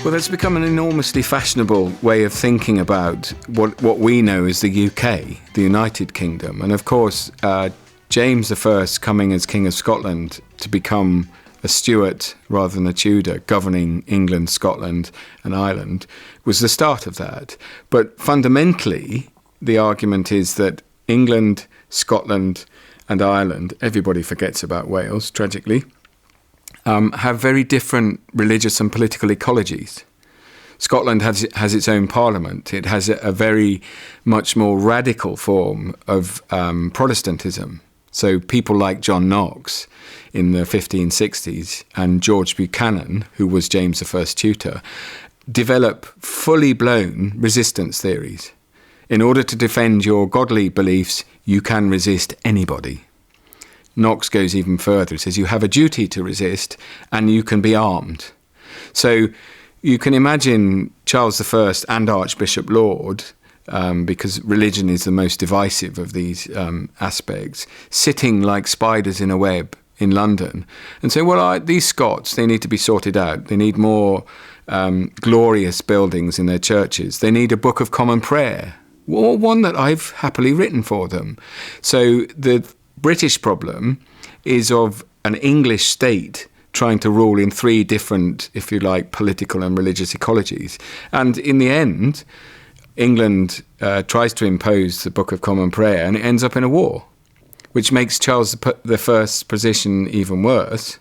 Well, that's become an enormously fashionable way of thinking about what we know as the UK, the United Kingdom. And of course, James I coming as King of Scotland to become a Stuart rather than a Tudor, governing England, Scotland and Ireland, was the start of that. But fundamentally, the argument is that England, Scotland and Ireland, everybody forgets about Wales, tragically, have very different religious and political ecologies. Scotland has its own parliament. It has a very much more radical form of Protestantism. So people like John Knox in the 1560s and George Buchanan, who was James I's tutor, develop fully blown resistance theories. In order to defend your godly beliefs, you can resist anybody. Knox goes even further. He says you have a duty to resist and you can be armed. So you can imagine Charles I and Archbishop Laud, because religion is the most divisive of these aspects, sitting like spiders in a web in London and say, well, these Scots, they need to be sorted out. They need more glorious buildings in their churches. They need a Book of Common Prayer, or one that I've happily written for them. So the British problem is of an English state trying to rule in three different, if you like, political and religious ecologies. And in the end, England tries to impose the Book of Common Prayer and it ends up in a war, which makes Charles I's position even worse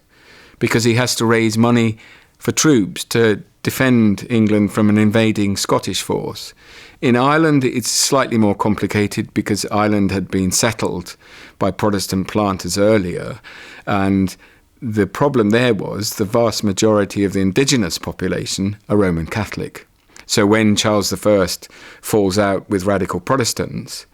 because he has to raise money for troops to defend England from an invading Scottish force. In Ireland, it's slightly more complicated because Ireland had been settled by Protestant planters earlier, and the problem there was the vast majority of the indigenous population are Roman Catholic. So when Charles I falls out with radical Protestants,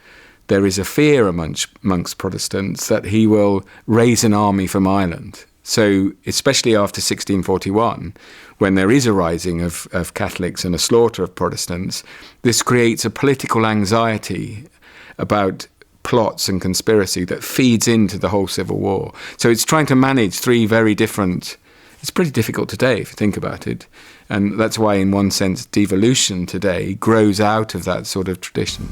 there is a fear amongst Protestants that he will raise an army from Ireland. So especially after 1641, when there is a rising of Catholics and a slaughter of Protestants, this creates a political anxiety about plots and conspiracy that feeds into the whole civil war. So it's trying to manage three very different. It's pretty difficult today if you think about it. And that's why, in one sense, devolution today grows out of that sort of tradition.